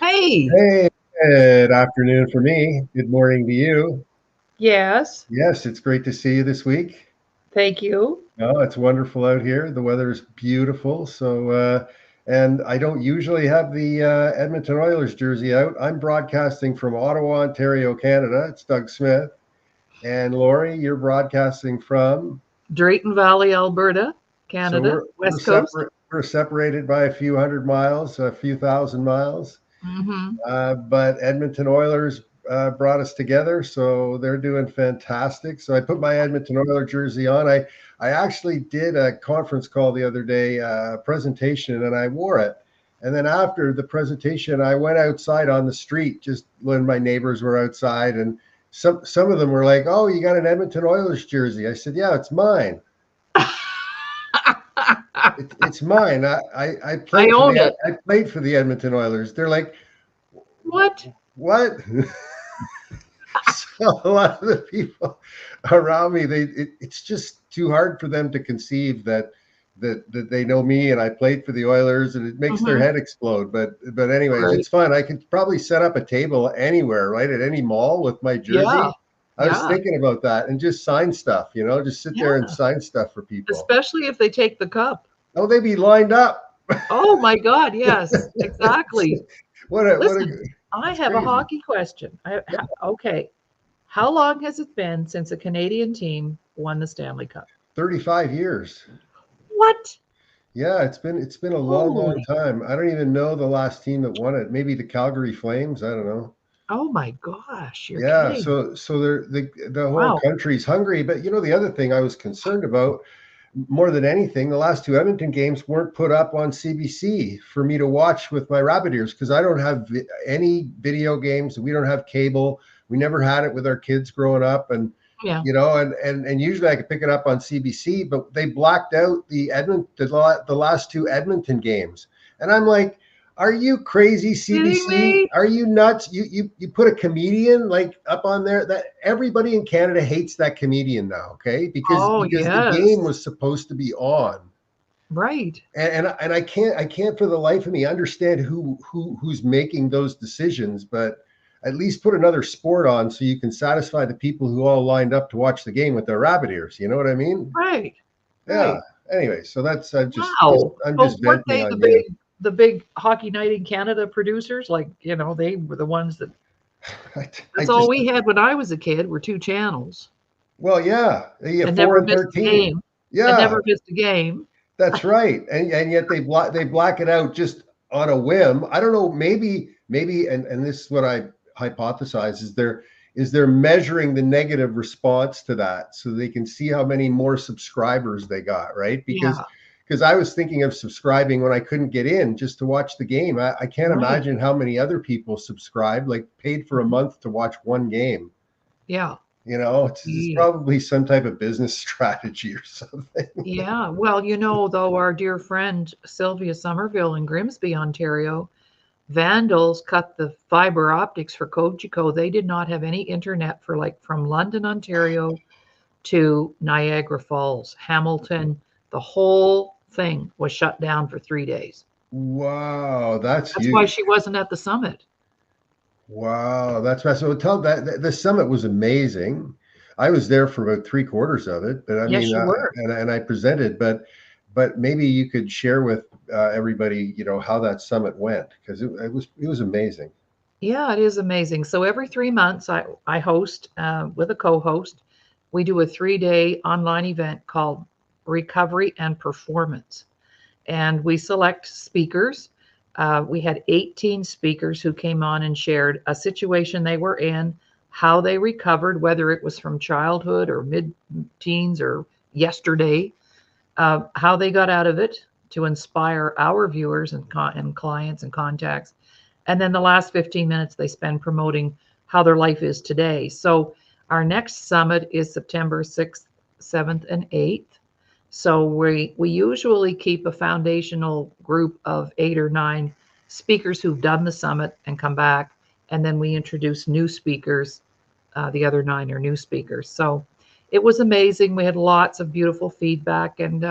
Hey, Hey, good afternoon for me. Good morning to you. yes, Yes, it's great to see you this week. thank you. Oh, it's wonderful out here. The weather is beautiful. And I don't usually have the Edmonton Oilers jersey out. I'm broadcasting from Ottawa, Ontario, Canada. It's Doug Smith. And Laurie, you're broadcasting from. Drayton Valley, Alberta, So Canada, we're West Coast. separate. We're separated by a few hundred miles, a few thousand miles. Hmm. But Edmonton Oilers brought us together, so they're doing fantastic. So I put my Edmonton Oiler jersey on. I actually did a conference call the other day, presentation, and I wore it. And then after the presentation, I went outside on the street just when my neighbors were outside, and some of them were like, "Oh, you got an Edmonton Oilers jersey?" I said, "Yeah, it's mine. It's mine. I I played for own the it. I played for the Edmonton Oilers." They're like, What? "What?" So a lot of the people around me, it's just too hard for them to conceive that they know me and I played for the Oilers, and it makes their Hmm. head explode. But anyways, Right. it's fun. I could probably set up a table anywhere, right, at any mall with my Yeah, jersey. I was yeah, thinking about that and just sign stuff, just sit there and yeah. sign stuff for people. Especially if they take the cup. Oh, they'd be lined up. Oh my God, yes, exactly. What a Listen, I it's have a crazy. hockey question. Okay, how long has it been since a Canadian team won the Stanley Cup? 35 years. What? Yeah, it's been a long, long Holy, time. I don't even know the last team that won it. Maybe the Calgary Flames. I don't know. oh my gosh, you're Yeah, kidding. so the whole Wow. country's hungry. But the other thing I was concerned about more than anything, the last two Edmonton games weren't put up on CBC for me to watch with my rabbit ears because I don't have any video games. We don't have cable. We never had it with our kids growing up, and Yeah. and usually I could pick it up on CBC, but they blacked out the last two Edmonton games, and I'm like, are you crazy, Kidding CBC? me? Are you nuts? You put a comedian like up on there that everybody in Canada hates that comedian now, okay? Oh, Because the game yes. was supposed to be on. Right. And I can't for the life of me understand who's making those decisions, but at least put another sport on so you can satisfy the people who all lined up to watch the game with their rabbit ears. You know what I mean? Right. Yeah. Right. Anyway, so that's Wow. I'm Well, just weren't venting they on you. the big Hockey Night in Canada producers? Like, they were the ones that I that's all just we had when I was a kid were two channels well, yeah, and 4 never and missed a 13. game. And Yeah, never missed a game. that's right. And yet they black it out just on a whim. I don't know, maybe and this is what I hypothesize is they're measuring the negative response to that so they can see how many more subscribers they got, right? Yeah. Because I was thinking of subscribing when I couldn't get in just to watch the game. I can't Right. imagine how many other people subscribed, like paid for a Mhm. month to watch one game. Yeah. It's Gee. probably some type of business strategy or something. Yeah. Well, though our dear friend Sylvia Somerville in Grimsby, Ontario, vandals cut the fiber optics for Cogeco. They did not have any internet for like from London, Ontario to Niagara Falls, Hamilton. The whole thing was shut down for 3 days. Wow, that's That's why huge. she wasn't at the summit. Wow, that's right. So tell that the summit was amazing. I was there for about three quarters of it, but I mean, Yes, you were. and I presented, but maybe you could share with everybody, how that summit went because it was amazing. Yeah, it is amazing. So every 3 months, I host with a co host. We do a 3 day online event called Recovery and Performance. And we select speakers. We had 18 speakers who came on and shared a situation they were in, how they recovered, whether it was from childhood or mid teens or yesterday, how they got out of it to inspire our viewers and clients and contacts. And then the last 15 minutes they spend promoting how their life is today. So our next summit is September 6th, 7th, and 8th. So we usually keep a foundational group of 8 or 9 speakers who've done the summit and come back, and then we introduce new speakers. The other 9 are new speakers. So it was amazing. We had lots of beautiful feedback, and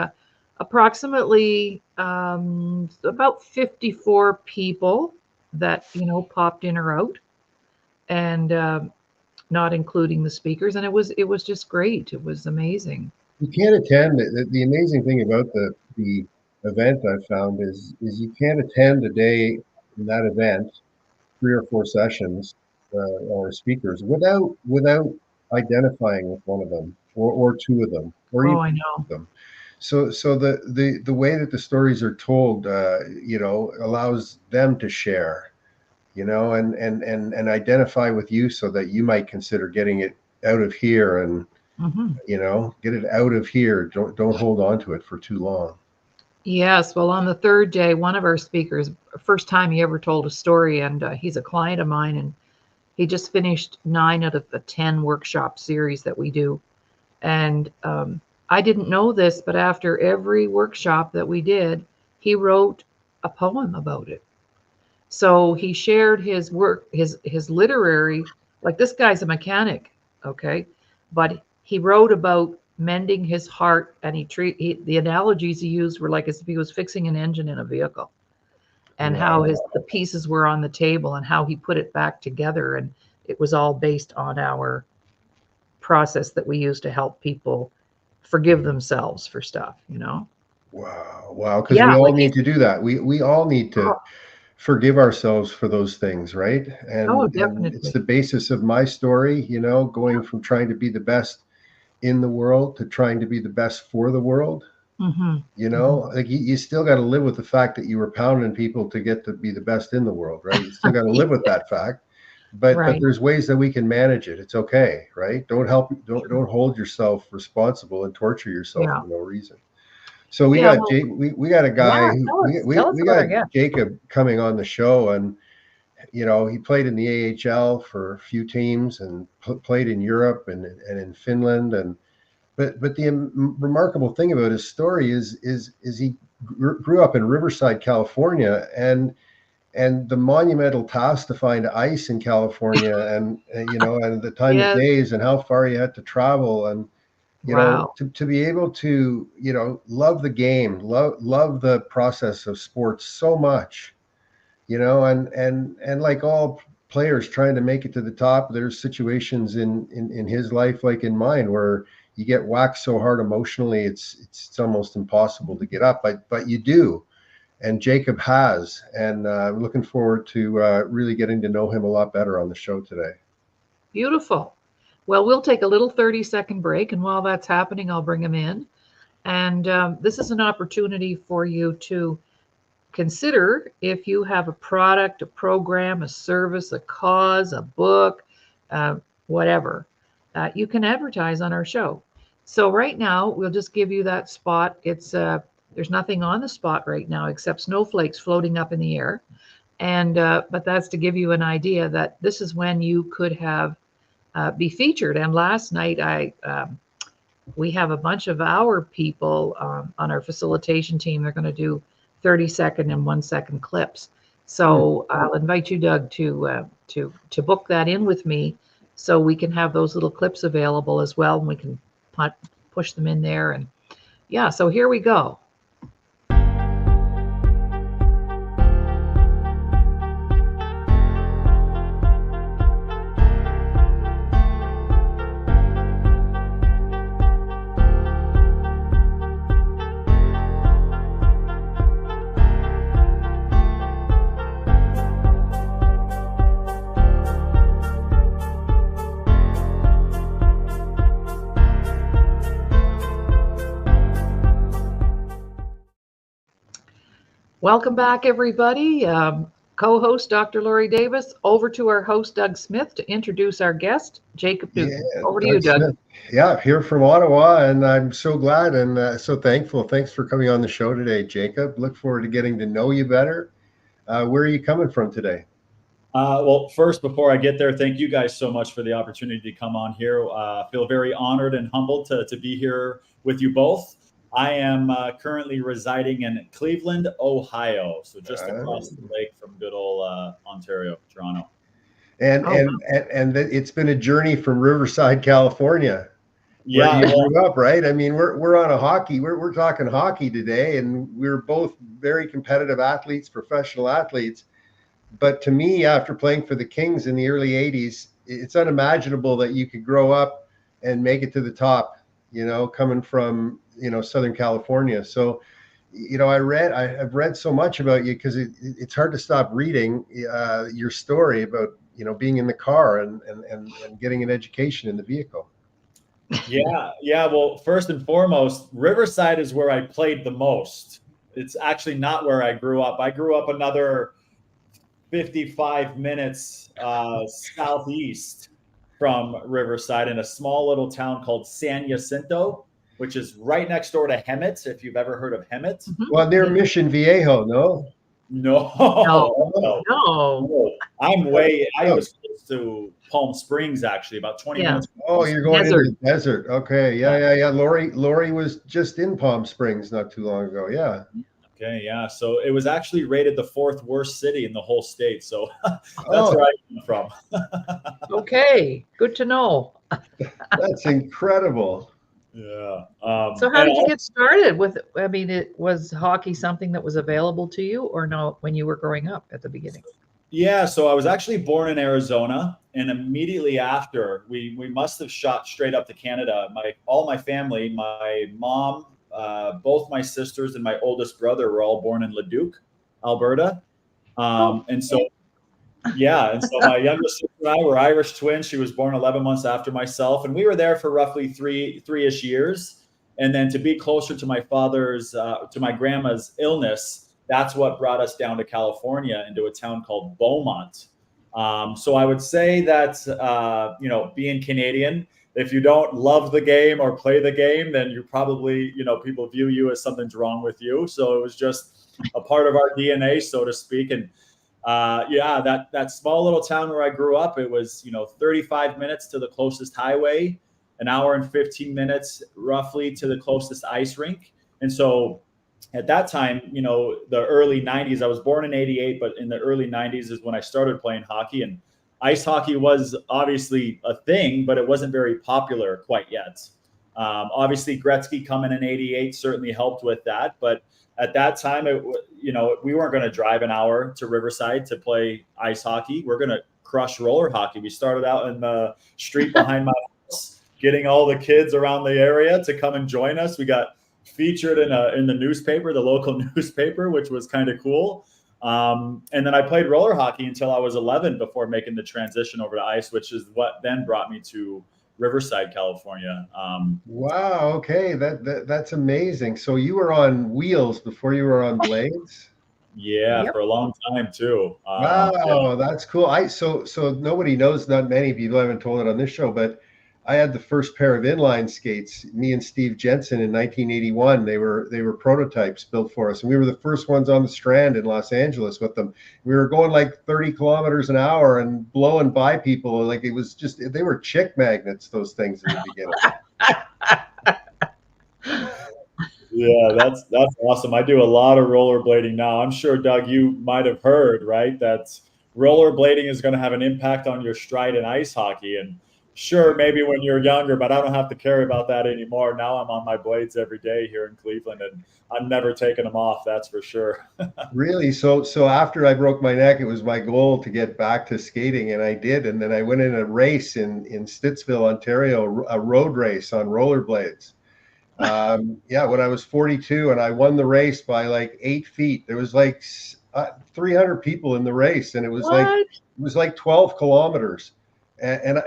approximately about 54 people. that, popped in or out, and not including the speakers. And it was just great. It was amazing. You can't attend. The amazing thing about the event I found is you can't attend a day in that event, 3 or 4 sessions or speakers without identifying with one of them or two of them or Oh, even I know. them. So the way that the stories are told, allows them to share, and identify with you so that you might consider getting it out of here and Hmm. get it out of here. Don't hold on to it for too long. Yes. Well, on the third day, one of our speakers, first time he ever told a story, and he's a client of mine, and he just finished 9 out of the 10 workshop series that we do. And I didn't know this, but after every workshop that we did, he wrote a poem about it. So he shared his work, his literary, like this guy's a mechanic, okay? But he wrote about mending his heart, and the analogies he used were like as if he was fixing an engine in a vehicle, and how Wow. the pieces were on the table and how he put it back together, and it was all based on our process that we use to help people forgive themselves for stuff. Wow. Because we Yeah, all like need he's to do that. We all need to oh, forgive ourselves for those things, right? oh, And it's definitely. the basis of my story, going from trying to be the best in the world to trying to be the best for the world. Hmm. Hmm. Like you still got to live with the fact that you were pounding people to get to be the best in the world, right? You still got to live with that fact. But Right. there's ways that we can manage it. It's okay, right? Don't hold yourself responsible and torture yourself Yeah. for no reason. So we Yeah. got Well, we got a yeah. guy who Tell us we about got our guest. Jacob coming on the show, and he played in the AHL for a few teams and played in Europe and in Finland. But the remarkable thing about his story is he grew up in Riverside, California, and the monumental task to find ice in California, and the time of Yes. days and how far you had to travel, and Wow. to be able to love the game, love the process of sports so much, and like all players trying to make it to the top, there's situations in his life, like in mine, where you get whacked so hard emotionally, it's almost impossible to get up, but you do. And Jacob has, and I'm looking forward to really getting to know him a lot better on the show today. Beautiful. Well, we'll take a little 30-second break, and while that's happening, I'll bring him in. And this is an opportunity for you to consider if you have a product, a program, a service, a cause, a book, whatever, you can advertise on our show. So right now, we'll just give you that spot. There's nothing on the spot right now except snowflakes floating up in the air, and but that's to give you an idea that this is when you could have be featured. And last night, we have a bunch of our people on our facilitation team. They're going to do 30-second and 1-second clips. So I'll invite you, Doug, to book that in with me, so we can have those little clips available as well, and we can push them in there. And yeah, so here we go. Welcome back, everybody. Co-host Dr. Laurie Davis, over to our host Doug Smith to introduce our guest, Jacob Yeah, Newton. Over to you, Doug Doug. Smith. Yeah, here from Ottawa, and I'm so glad and so thankful. Thanks for coming on the show today, Jacob. Look forward to getting to know you better. Where are you coming from today? Well, first, before I get there, thank you guys so much for the opportunity to come on here. Feel very honored and humbled to be here with you both. I am currently residing in Cleveland, Ohio, so just across the lake from good old Ontario, Toronto. And Oh, it's been a journey from Riverside, California, where Yeah, you grew up, right? I mean, we're on a hockey. We're talking hockey today, and we're both very competitive athletes, professional athletes. But to me, after playing for the Kings in the early 80s, it's unimaginable that you could grow up and make it to the top, coming from, Southern California. So, I've read so much about you because it's hard to stop reading your story about, being in the car and getting an education in the vehicle. Yeah. Well, first and foremost, Riverside is where I played the most. It's actually not where I grew up. I grew up another 55 minutes southeast from Riverside in a small little town called San Jacinto, which is right next door to Hemet, if you've ever heard of Hemet. Well, near Mission Viejo, no? No. I was close to Palm Springs, actually, about 20 minutes. Oh, you're going into the desert. Okay. Yeah. Laurie was just in Palm Springs not too long ago. Yeah. Okay, yeah. So it was actually rated the 4th worst city in the whole state. So that's where I came from. Okay, good to know. That's incredible. Yeah. So how did you get started with? I mean, was hockey something that was available to you, or no, when you were growing up at the beginning? Yeah. So I was actually born in Arizona, and immediately after, we must have shot straight up to Canada. All my family, my mom, both my sisters and my oldest brother were all born in Leduc, Alberta. And so my younger sister and I were Irish twins. She was born 11 months after myself, and we were there for roughly three-ish years. And then to be closer to my to my grandma's illness, that's what brought us down to California into a town called Beaumont. So I would say that, being Canadian, if you don't love the game or play the game, then you probably, people view you as something's wrong with you. So it was just a part of our DNA, so to speak. And that small little town where I grew up, it was, 35 minutes to the closest highway, an hour and 15 minutes roughly to the closest ice rink. And so at that time, the early 90s, I was born in 88, but in the early 90s is when I started playing hockey. And ice hockey was obviously a thing, but it wasn't very popular quite yet. Obviously, Gretzky coming in 88 certainly helped with that. But at that time, we weren't going to drive an hour to Riverside to play ice hockey. We're going to crush roller hockey. We started out in the street behind my house, getting all the kids around the area to come and join us. We got featured in the newspaper, the local newspaper, which was kind of cool. And then I played roller hockey until I was 11 before making the transition over to ice, which is what then brought me to Riverside, California. Wow. Okay. That's amazing. So you were on wheels before you were on blades? Yeah, yep. For a long time too. Wow. That's cool. So nobody knows, not many people, I haven't told it on this show, but I had the first pair of inline skates, me and Steve Jensen, in 1981. They were prototypes built for us. And we were the first ones on the Strand in Los Angeles with them. We were going like 30 kilometers an hour and blowing by people. Like it was just, they were chick magnets, those things in the beginning. Yeah, that's awesome. I do a lot of rollerblading now. I'm sure, Doug, you might have heard, right, that rollerblading is going to have an impact on your stride in ice hockey. And sure, maybe when you're younger, but I don't have to carry about that anymore. Now I'm on my blades every day here in Cleveland, and I'm never taking them off. That's for sure. Really? So after I broke my neck, it was my goal to get back to skating, and I did. And then I went in a race in Stittsville, Ontario, a road race on rollerblades. When I was 42, and I won the race by like 8 feet. There was like 300 people in the race, and it was like 12 kilometers. And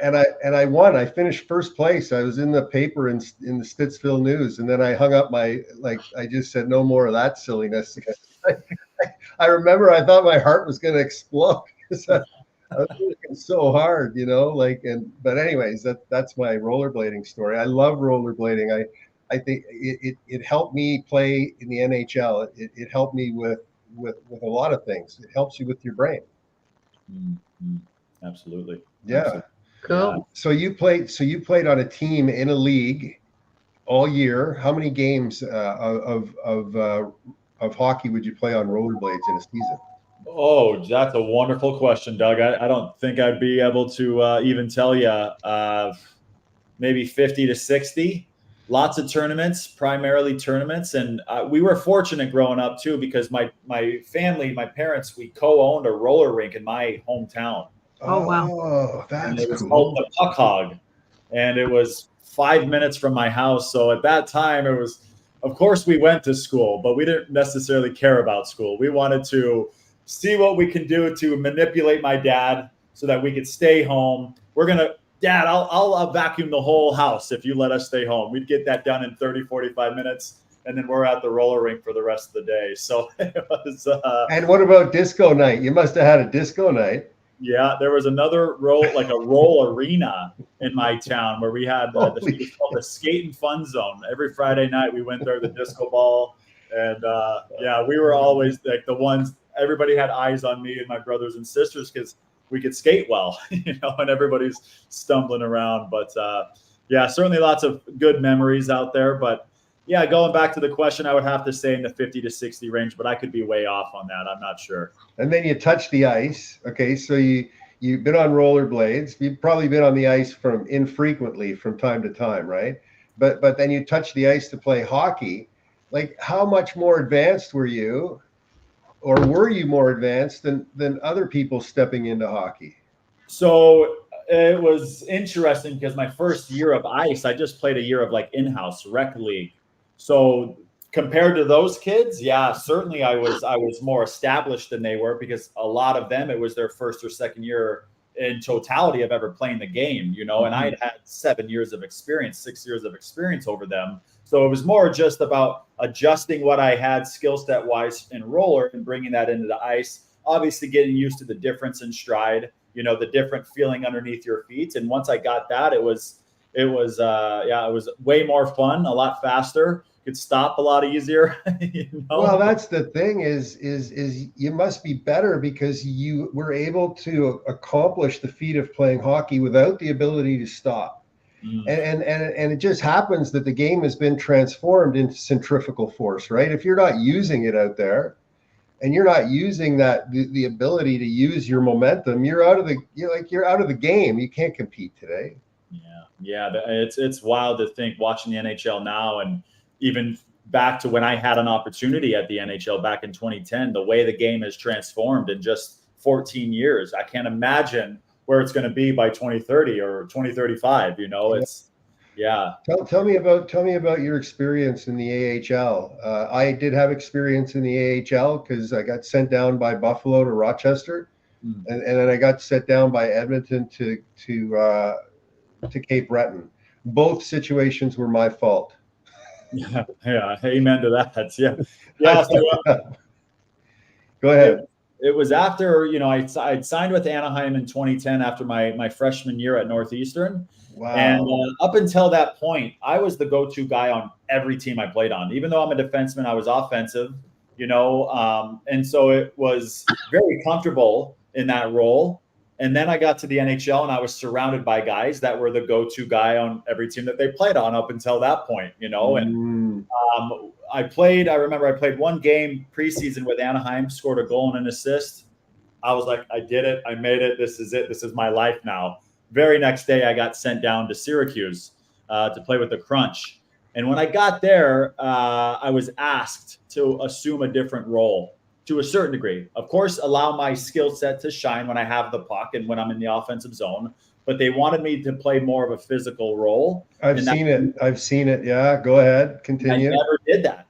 I won. I finished first place. I was in the paper in the Stittsville News, and then I hung up I just said no more of that silliness. I remember I thought my heart was going to explode because I was working so hard, but anyways, that's my rollerblading story. I love rollerblading. I think it helped me play in the NHL. It helped me with a lot of things. It helps you with your brain. Mm-hmm. Absolutely. Yeah. Absolutely. Cool. Yeah. So you played on a team in a league all year. How many games of hockey would you play on rollerblades in a season? Oh, that's a wonderful question, Doug. I don't think I'd be able to even tell you. Maybe 50 to 60. lots of tournaments, primarily tournaments. And we were fortunate growing up too, because my family, my parents, we co-owned a roller rink in my hometown. Oh, wow. Oh, And that's it was cool. called the Puck Hog. And it was 5 minutes from my house. So at that time, it was, of course, we went to school, but we didn't necessarily care about school. We wanted to see what we can do to manipulate my dad so that we could stay home. Dad, I'll vacuum the whole house if you let us stay home. We'd get that done in 30, 45 minutes. And then we're at the roller rink for the rest of the day. So it was. And what about disco night? You must have had a disco night. Yeah, there was another roll arena in my town where we had it was called the Skate and Fun Zone. Every Friday night we went there, the disco ball, and we were always like the ones. Everybody had eyes on me and my brothers and sisters because we could skate well, and everybody's stumbling around. But certainly lots of good memories out there. But yeah, going back to the question, I would have to say in the 50 to 60 range, but I could be way off on that. I'm not sure. And then you touch the ice. Okay, so you've been on rollerblades. You've probably been on the ice infrequently from time to time, right? But then you touch the ice to play hockey. Like, how much more advanced were you, or were you more advanced than other people stepping into hockey? So it was interesting because my first year of ice, I just played a year of like in-house rec league. So compared to those kids, yeah, certainly I was more established than they were, because a lot of them, it was their first or second year in totality of ever playing the game, and I had 7 years of experience, 6 years of experience over them. So it was more just about adjusting what I had skill set wise in roller and bringing that into the ice, obviously getting used to the difference in stride, the different feeling underneath your feet. And once I got that, it was way more fun, a lot faster. Could stop a lot easier. Well, that's the thing is you must be better because you were able to accomplish the feat of playing hockey without the ability to stop. And it just happens that the game has been transformed into centrifugal force, right? If you're not using it out there and you're not using the ability to use your momentum, you're out of the game. You can't compete today. Yeah. It's wild to think, watching the NHL now, and even back to when I had an opportunity at the NHL back in 2010, the way the game has transformed in just 14 years. I can't imagine where it's going to be by 2030 or 2035. Tell me about your experience in the AHL. I did have experience in the AHL because I got sent down by Buffalo to Rochester, and then I got sent down by Edmonton to Cape Breton. Both situations were my fault. Yeah. Amen to that. Yeah. So, go ahead. It was after, I'd signed with Anaheim in 2010 after my freshman year at Northeastern. Wow. And up until that point, I was the go-to guy on every team I played on. Even though I'm a defenseman, I was offensive, and so it was very comfortable in that role. And then I got to the NHL and I was surrounded by guys that were the go-to guy on every team that they played on up until that point, and I remember I played one game preseason with Anaheim, scored a goal and an assist. I was like, I did it. I made it. This is it. This is my life now. Very next day, I got sent down to Syracuse to play with the Crunch. And when I got there, I was asked to assume a different role to a certain degree. Of course, allow my skill set to shine when I have the puck and when I'm in the offensive zone. But they wanted me to play more of a physical role. I've seen it. Yeah, go ahead. Continue. I never did that.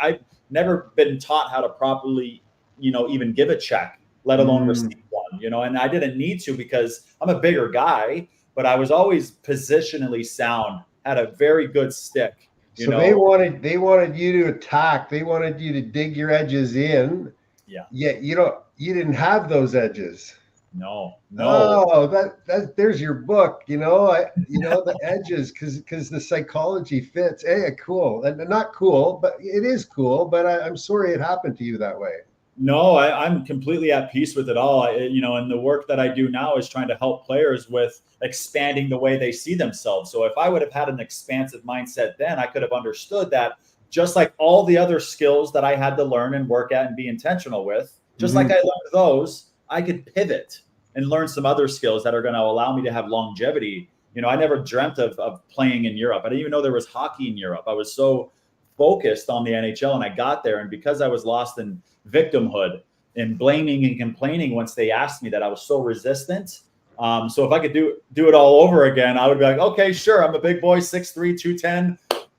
I've never been taught how to properly, even give a check, let alone receive one, and I didn't need to because I'm a bigger guy, but I was always positionally sound, had a very good stick. So they wanted you to attack. They wanted you to dig your edges in. Yeah. Yet you didn't have those edges. No. Oh, that there's your book. The edges, because the psychology fits. Hey, cool, and not cool, but it is cool. But I'm sorry it happened to you that way. No, I'm completely at peace with it all. And the work that I do now is trying to help players with expanding the way they see themselves. So if I would have had an expansive mindset then, I could have understood that just like all the other skills that I had to learn and work at and be intentional with, just like I learned those, I could pivot and learn some other skills that are going to allow me to have longevity You know, I never dreamt of playing in Europe. I didn't even know there was hockey in Europe. I was so focused on the NHL, and I got there. And because I was lost in victimhood and blaming and complaining once they asked me that, I was so resistant. So if I could do it all over again, I would be like, okay, sure. I'm a big boy, 6'3", 210.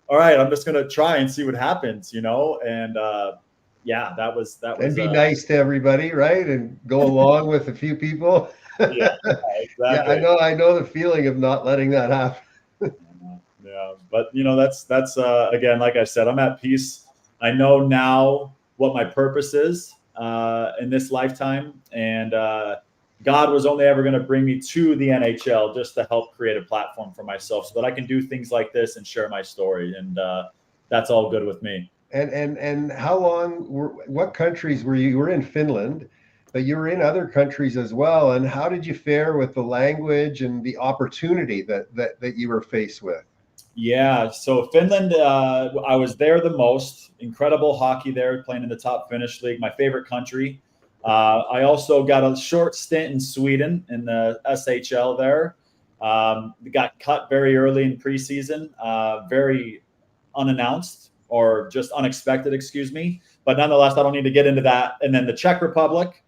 All right, I'm just going to try and see what happens, you know? And yeah, that was. And be nice to everybody, right? And go along with a few people. Yeah, exactly. Yeah, I know the feeling of not letting that happen. Yeah, but you know, that's again, like I said, I'm at peace. I know now what my purpose is in this lifetime, and God was only ever going to bring me to the NHL just to help create a platform for myself so that I can do things like this and share my story, and that's all good with me. And how long what countries were you? You were in Finland, but you were in other countries as well. And how did you fare with the language and the opportunity that you were faced with? Yeah, so Finland, I was there the most. Incredible hockey there, playing in the top Finnish league, my favorite country. I also got a short stint in Sweden in the SHL there. Got cut very early in preseason, very unannounced or just unexpected, excuse me. But nonetheless, I don't need to get into that. And then the Czech Republic,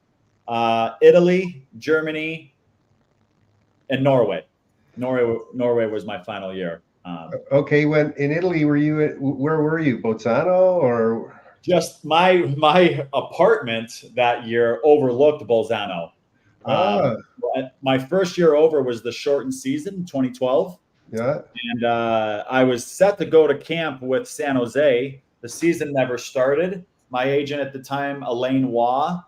Italy, Germany, and Norway. Norway was my final year. Okay, when in Italy, where were you? Bolzano or? Just my apartment that year overlooked Bolzano. My first year over was the shortened season, 2012. Yeah. And I was set to go to camp with San Jose. The season never started. My agent at the time, Elaine Waugh,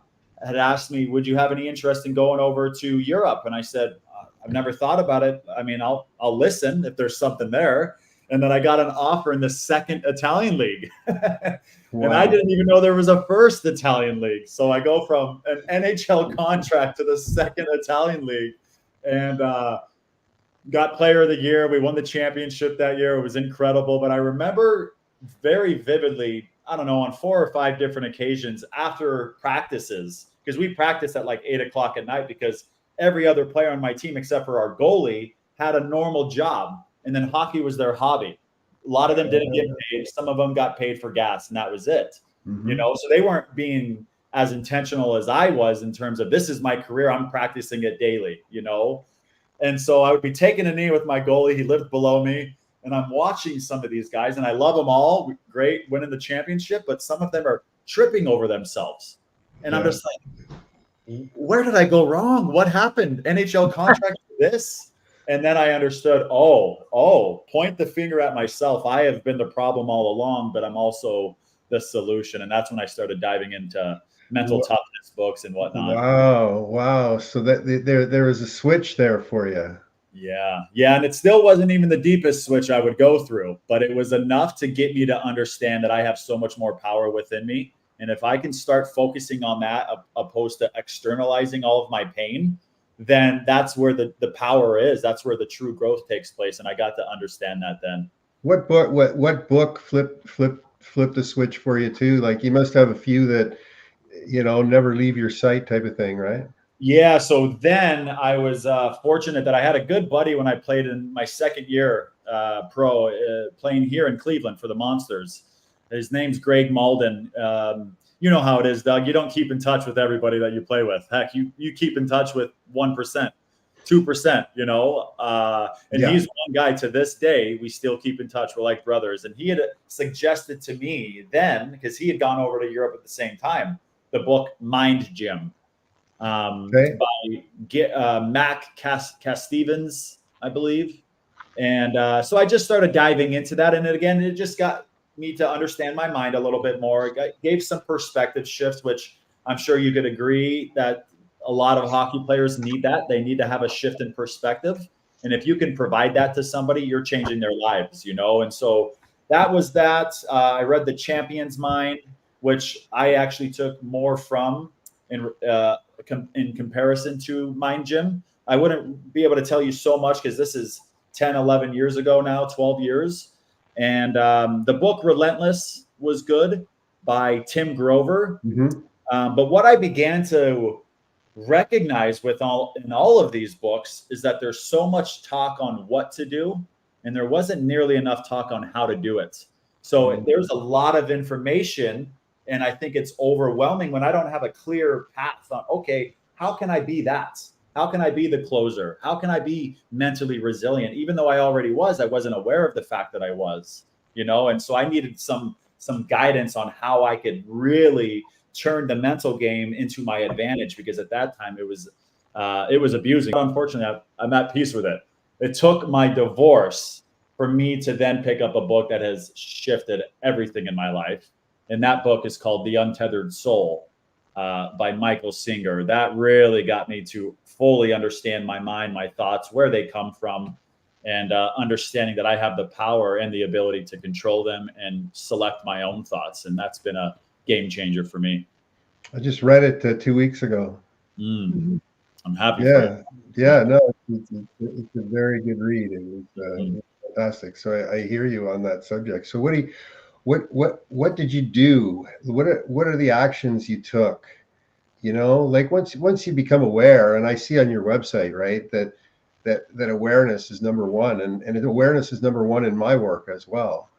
had asked me, would you have any interest in going over to Europe? And I said, I've never thought about it. I mean, I'll listen if there's something there. And then I got an offer in the second Italian league. Wow. And I didn't even know there was a first Italian league. So I go from an NHL contract to the second Italian league, and got player of the year. We won the championship that year. It was incredible. But I remember very vividly, I don't know, on 4 or 5 different occasions after practices, because we practiced at like 8 o'clock at night because every other player on my team, except for our goalie, had a normal job. And then hockey was their hobby. A lot of them didn't get paid. Some of them got paid for gas, and that was it. Mm-hmm. You know, so they weren't being as intentional as I was in terms of, this is my career. I'm practicing it daily, you know? And so I would be taking a knee with my goalie. He lived below me, and I'm watching some of these guys, and I love them all. Great, winning the championship, but some of them are tripping over themselves. And I'm just like, where did I go wrong? What happened? NHL contract for this? And then I understood, point the finger at myself. I have been the problem all along, but I'm also the solution. And that's when I started diving into mental toughness books and whatnot. Wow. So that there was a switch there for you. Yeah. And it still wasn't even the deepest switch I would go through, but it was enough to get me to understand that I have so much more power within me. And if I can start focusing on that opposed to externalizing all of my pain, then that's where the power is. That's where the true growth takes place. And I got to understand that then. What book flipped the switch for you too? Like, you must have a few that, you know, never leave your sight type of thing, right? Yeah. So then I was fortunate that I had a good buddy when I played in my second year pro, playing here in Cleveland for the Monsters. His name's Greg Malden. You know how it is, Doug. You don't keep in touch with everybody that you play with. Heck, you keep in touch with 1%, 2%, you know. And he's one guy to this day. We still keep in touch. We're like brothers. And he had suggested to me then, because he had gone over to Europe at the same time, the book Mind Gym by Mac Castevens, I believe. And so I just started diving into that. And it just got me to understand my mind a little bit more. It gave some perspective shifts, which I'm sure you could agree that a lot of hockey players need that. They need to have a shift in perspective. And if you can provide that to somebody, you're changing their lives, you know? And so that was that. I read The Champion's Mind, which I actually took more from in comparison to Mind Gym. I wouldn't be able to tell you so much because this is 10, 11 years ago now, 12 years. And the book Relentless was good by Tim Grover. Mm-hmm. But what I began to recognize in all of these books is that there's so much talk on what to do, and there wasn't nearly enough talk on how to do it. So there's a lot of information, and I think it's overwhelming when I don't have a clear path on, okay, how can I be that? How can I be the closer? How can I be mentally resilient? Even though I already was, I wasn't aware of the fact that I was, and so I needed some guidance on how I could really turn the mental game into my advantage, because at that time it was abusing. Unfortunately, I'm at peace with it. It took my divorce for me to then pick up a book that has shifted everything in my life. And that book is called The Untethered Soul by Michael Singer. That really got me to fully understand my mind, my thoughts, where they come from, and understanding that I have the power and the ability to control them and select my own thoughts. And that's been a game changer for me. I just read it 2 weeks ago. I'm happy. Yeah, no, it's a very good read. It was fantastic. So I hear you on that subject. So what did you do? What are the actions you took? Like once you become aware, and I see on your website, right, that awareness is number one, and awareness is number one in my work as well.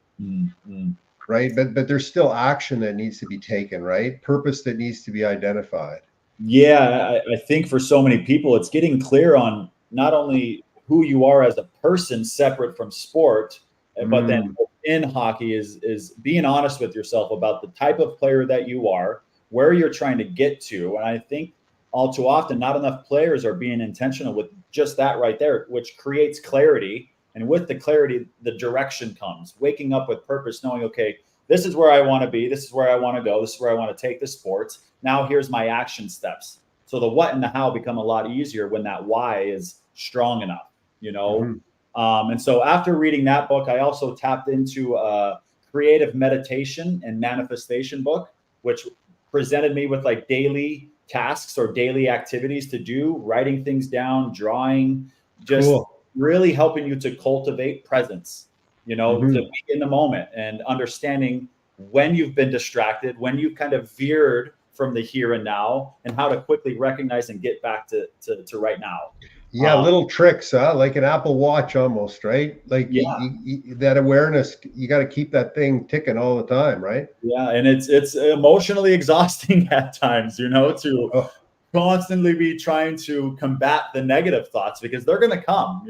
Right, but there's still action that needs to be taken, right? Purpose that needs to be identified. Yeah, I think for so many people, it's getting clear on not only who you are as a person separate from sport, but then in hockey is being honest with yourself about the type of player that you are, where you're trying to get to. And I think all too often, not enough players are being intentional with just that right there, which creates clarity. And with the clarity, the direction comes. Waking up with purpose, knowing, okay, this is where I want to be. This is where I want to go. This is where I want to take the sports. Now here's my action steps. So the what and the how become a lot easier when that why is strong enough, And so after reading that book, I also tapped into a creative meditation and manifestation book, which presented me with like daily tasks or daily activities to do, writing things down, drawing, just really helping you to cultivate presence, to be in the moment and understanding when you've been distracted, when you've kind of veered from the here and now, and how to quickly recognize and get back to right now. Yeah, little tricks, like an Apple Watch almost, right? Like that awareness, you got to keep that thing ticking all the time, right? Yeah, and it's emotionally exhausting at times, to constantly be trying to combat the negative thoughts, because they're going to come,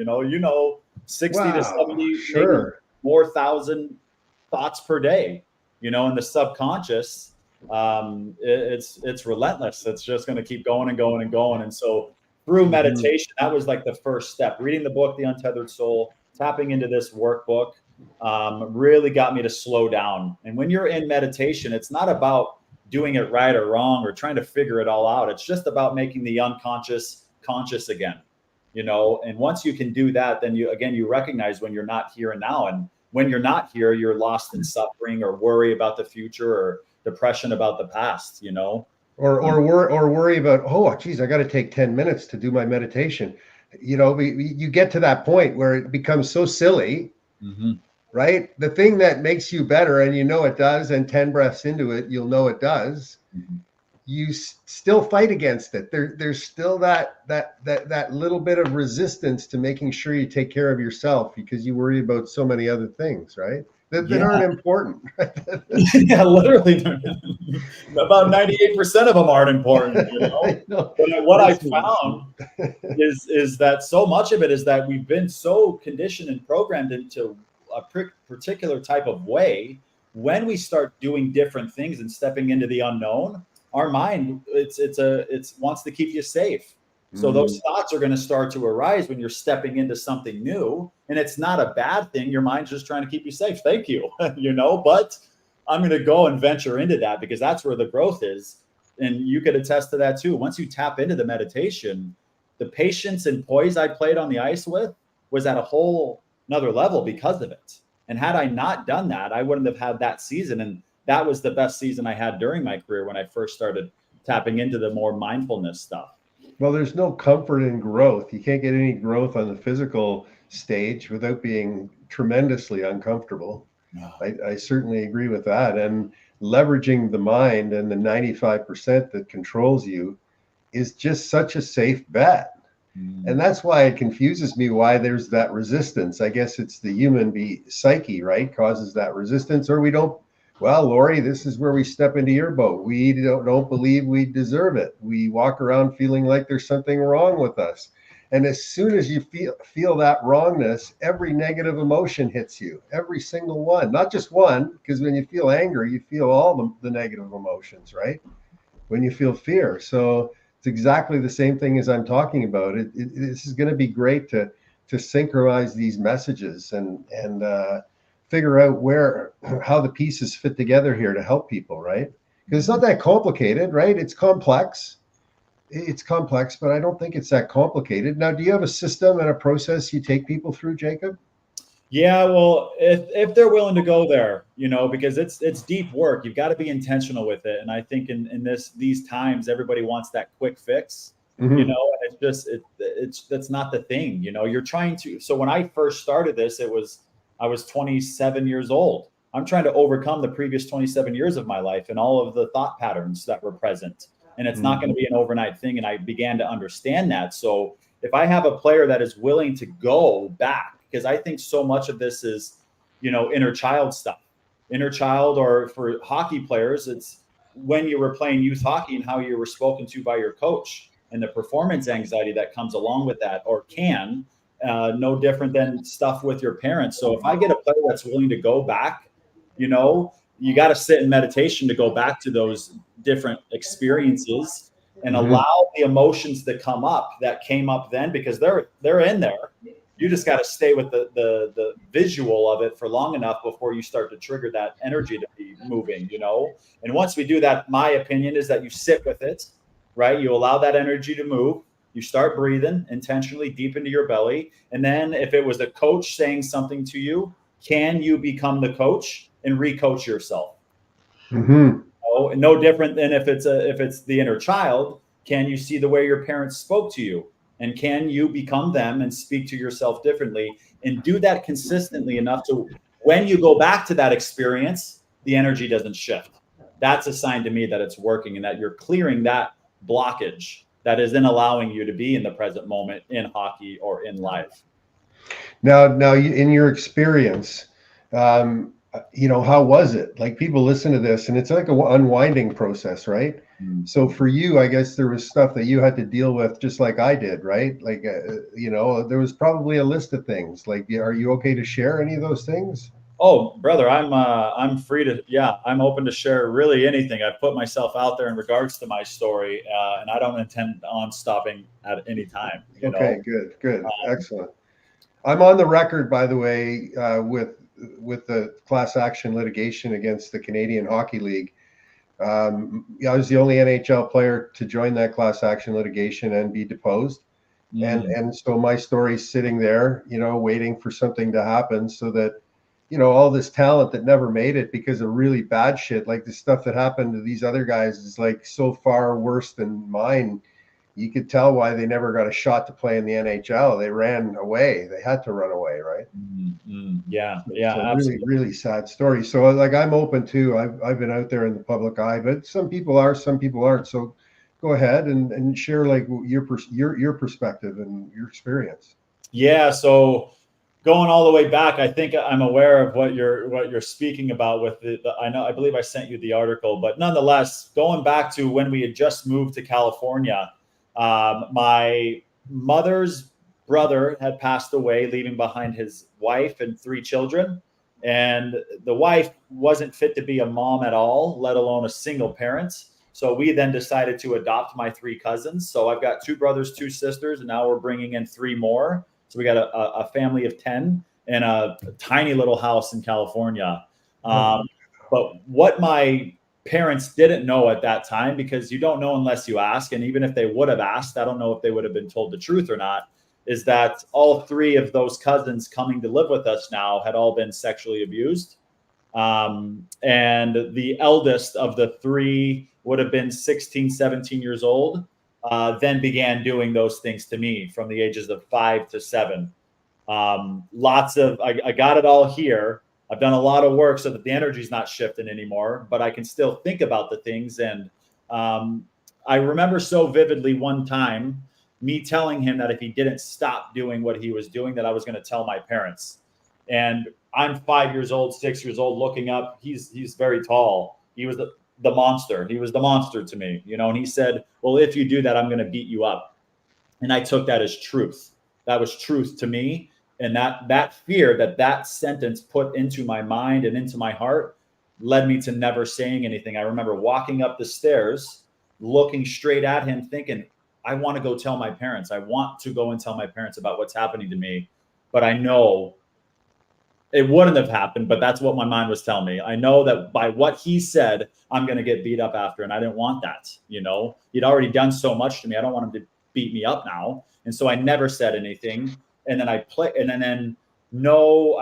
60 to 70 maybe more thousand thoughts per day, in the subconscious. It's relentless. It's just going to keep going and going and going. And so through meditation, that was like the first step. Reading the book, The Untethered Soul, tapping into this workbook, really got me to slow down. And when you're in meditation, it's not about doing it right or wrong or trying to figure it all out. It's just about making the unconscious conscious again, and once you can do that, then you recognize when you're not here and now. And when you're not here, you're lost in suffering or worry about the future or depression about the past, or worry about, oh, geez, I got to take 10 minutes to do my meditation. You get to that point where it becomes so silly, right? The thing that makes you better, and it does, and 10 breaths into it, you'll know it does. You still fight against it. There's still that little bit of resistance to making sure you take care of yourself, because you worry about so many other things, right? That aren't important. Yeah, literally, about 98% of them aren't important. But what I found is that so much of it is that we've been so conditioned and programmed into a particular type of way. When we start doing different things and stepping into the unknown, our mind it wants to keep you safe. So those thoughts are going to start to arise when you're stepping into something new, and it's not a bad thing. Your mind's just trying to keep you safe. Thank you, but I'm going to go and venture into that, because that's where the growth is. And you could attest to that too. Once you tap into the meditation, the patience and poise I played on the ice with was at a whole another level because of it. And had I not done that, I wouldn't have had that season. And that was the best season I had during my career when I first started tapping into the more mindfulness stuff. Well, there's no comfort in growth. You can't get any growth on the physical stage without being tremendously uncomfortable. No. I certainly agree with that. And leveraging the mind and the 95% that controls you is just such a safe bet. And that's why it confuses me why there's that resistance. I guess it's the human psyche, right? Causes that resistance, or we don't. Well, Laurie, this is where we step into your boat. We don't believe we deserve it. We walk around feeling like there's something wrong with us. And as soon as you feel that wrongness, every negative emotion hits you, every single one, not just one, because when you feel anger, you feel all the negative emotions, right? When you feel fear. So it's exactly the same thing as I'm talking about. This is going to be great to synchronize these messages and figure out how the pieces fit together here to help people, right? Because it's not that complicated, right? It's complex, but I don't think it's that complicated. Now, do you have a system and a process you take people through, Jacob? Yeah, well, if they're willing to go there, because it's deep work. You've got to be intentional with it. And I think in these times, everybody wants that quick fix, Mm-hmm. and that's not the thing. You're trying to. So when I first started this, I was 27 years old. I'm trying to overcome the previous 27 years of my life and all of the thought patterns that were present. And it's not going to be an overnight thing. And I began to understand that. So if I have a player that is willing to go back, because I think so much of this is, inner child stuff, or for hockey players, it's when you were playing youth hockey and how you were spoken to by your coach and the performance anxiety that comes along with that, or no different than stuff with your parents. So if I get a player that's willing to go back, you got to sit in meditation to go back to those different experiences and allow the emotions that came up then, because they're in there. You just got to stay with the visual of it for long enough before you start to trigger that energy to be moving, And once we do that, my opinion is that you sit with it, right? You allow that energy to move. You start breathing intentionally deep into your belly. And then if it was a coach saying something to you, can you become the coach and re-coach yourself? No different than if it's the inner child. Can you see the way your parents spoke to you? And can you become them and speak to yourself differently and do that consistently enough to when you go back to that experience, the energy doesn't shift. That's a sign to me that it's working and that you're clearing that blockage that is then allowing you to be in the present moment in hockey or in life. Now, in your experience, how was it? Like, people listen to this and it's like an unwinding process, right? So for you, I guess there was stuff that you had to deal with just like I did, right? Like, there was probably a list of things. Like, are you okay to share any of those things? Oh, brother, I'm free to, I'm open to share really anything. I've put myself out there in regards to my story, and I don't intend on stopping at any time. Okay, good. Excellent. I'm on the record, by the way, with the class action litigation against the Canadian Hockey League. I was the only NHL player to join that class action litigation and be deposed. And so my story's sitting there, waiting for something to happen so that, all this talent that never made it because of really bad shit, like the stuff that happened to these other guys is like so far worse than mine. You could tell why they never got a shot to play in the NHL. They ran away. They had to run away, right? Yeah, it's a absolutely. really sad story. So, like, I'm open to. I've been out there in the public eye, but some people are, some people aren't. So, go ahead and share like your perspective and your experience. Yeah. So, going all the way back, I think I'm aware of what you're speaking about with I believe I sent you the article, but nonetheless, going back to when we had just moved to California. My mother's brother had passed away, leaving behind his wife and 3 children. And the wife wasn't fit to be a mom at all, let alone a single parent. So we then decided to adopt my 3 cousins. So I've got 2 brothers, 2 sisters, and now we're bringing in 3 more. So we got a family of 10 in a tiny little house in California. But what my parents didn't know at that time, because you don't know unless you ask. And even if they would have asked, I don't know if they would have been told the truth or not, is that all 3 of those cousins coming to live with us now had all been sexually abused. And the eldest of the 3 would have been 16, 17 years old, then began doing those things to me from the ages of 5 to 7. I got it all here. I've done a lot of work so that the energy is not shifting anymore, but I can still think about the things. And I remember so vividly one time me telling him that if he didn't stop doing what he was doing, that I was going to tell my parents. And I'm 5 years old, 6 years old, looking up. He's very tall. He was the monster. He was the monster to me, you know. And he said, "Well, if you do that, I'm going to beat you up." And I took that as truth. That was truth to me. And that fear that sentence put into my mind and into my heart led me to never saying anything. I remember walking up the stairs, looking straight at him, thinking, I want to go tell my parents. I want to go and tell my parents about what's happening to me. But I know it wouldn't have happened, but that's what my mind was telling me. I know that by what he said, I'm going to get beat up after. And I didn't want that. You know, he'd already done so much to me. I don't want him to beat me up now. And so I never said anything. And then I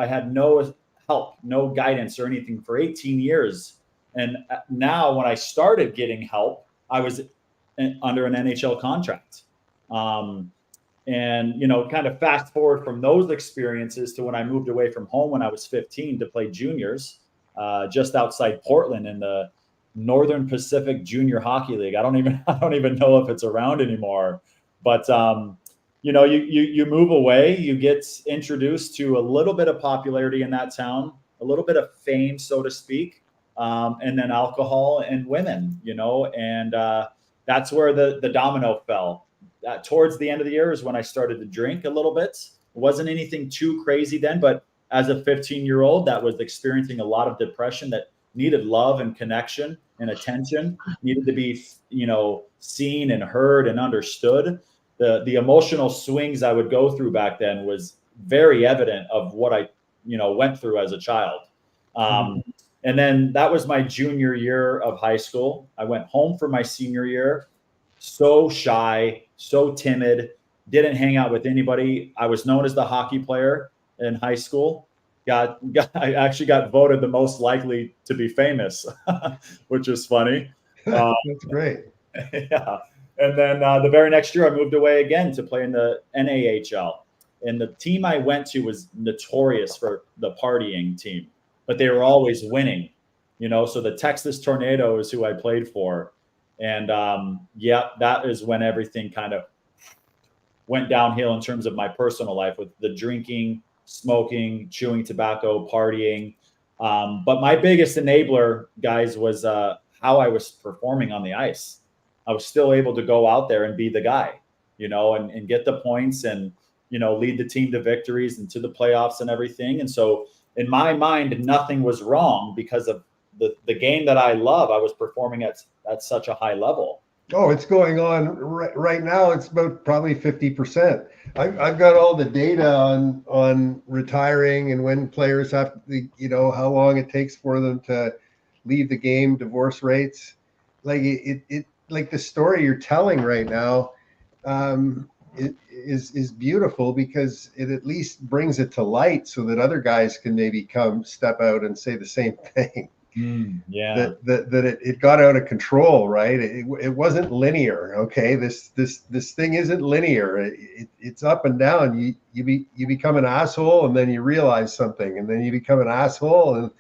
had no help, no guidance or anything for 18 years. And now when I started getting help, I was under an NHL contract. And, you know, kind of fast forward from those experiences to when I moved away from home when I was 15 to play juniors, just outside Portland in the Northern Pacific Junior Hockey League. I don't even know if it's around anymore, but, you know, you move away, you get introduced to a little bit of popularity in that town, a little bit of fame, so to speak, and then alcohol and women, you know, and that's where the domino fell. Towards the end of the year is when I started to drink a little bit. It wasn't anything too crazy then, but as a 15-year-old that was experiencing a lot of depression, that needed love and connection and attention, needed to be, you know, seen and heard and understood. The emotional swings I would go through back then was very evident of what I, you know, went through as a child. And then that was my junior year of high school. I went home for my senior year. So shy, so timid, didn't hang out with anybody. I was known as the hockey player in high school. I actually got voted the most likely to be famous, which is funny. That's great. Yeah. And then the very next year, I moved away again to play in the NAHL. And the team I went to was notorious for the partying team, but they were always winning, you know. So the Texas Tornado is who I played for. And yeah, that is when everything kind of went downhill in terms of my personal life with the drinking, smoking, chewing tobacco, partying. But my biggest enabler, guys, was how I was performing on the ice. I was still able to go out there and be the guy, you know, and get the points and, you know, lead the team to victories and to the playoffs and everything. And so in my mind, nothing was wrong because of the game that I love. I was performing at such a high level. Oh, it's going on right now. It's about probably 50%. I've got all the data on retiring and when players have to, you know, how long it takes for them to leave the game, divorce rates. Like it like the story you're telling right now it is beautiful because it at least brings it to light so that other guys can maybe step out and say the same thing. Yeah. That it got out of control, right? It wasn't linear. Okay, this thing isn't linear. It's up and down. You become an asshole, and then you realize something, and then you become an asshole, and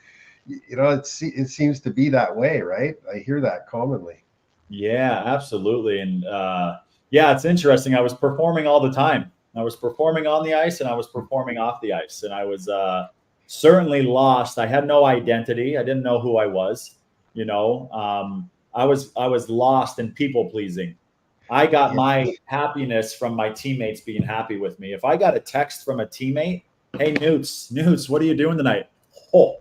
you know it seems to be that way, right? I hear that commonly. Yeah, absolutely. And yeah, it's interesting. I was performing all the time. I was performing on the ice, and I was performing off the ice, and I was certainly lost. I had no identity. I didn't know who I was. You know, I was lost in people pleasing. I got my happiness from my teammates being happy with me. If I got a text from a teammate, "Hey, Newts, what are you doing tonight?" Oh,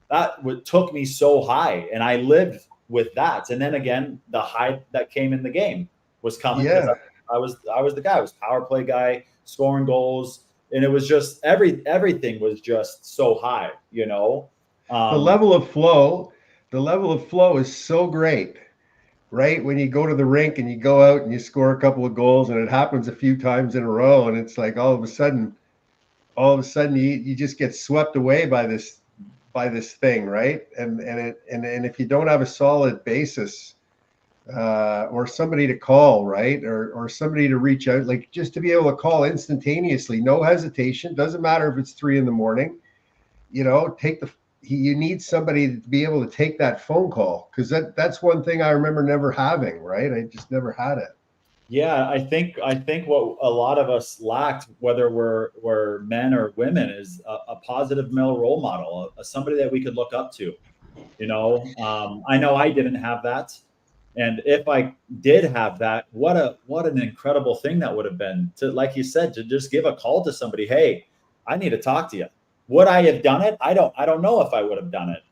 that took me so high, and I lived with that. And then again, the high that came in the game was coming because I was the guy. I was power play guy, scoring goals. And it was just everything was just so high, you know. The level of flow is so great, right? When you go to the rink and you go out and you score a couple of goals, and it happens a few times in a row, and it's like all of a sudden you just get swept away by this thing, right? And if you don't have a solid basis or somebody to call, right? Or somebody to reach out, like just to be able to call instantaneously, no hesitation. Doesn't matter if it's 3 a.m, you know, take you need somebody to be able to take that phone call, because that's one thing I remember never having, right? I just never had it. Yeah, I think what a lot of us lacked, whether we're men or women, is a positive male role model, somebody that we could look up to. I know I didn't have that, and if I did have that, what an incredible thing that would have been to, like you said, to just give a call to somebody. Hey, I need to talk to you. Would I have done it? I don't know if I would have done it.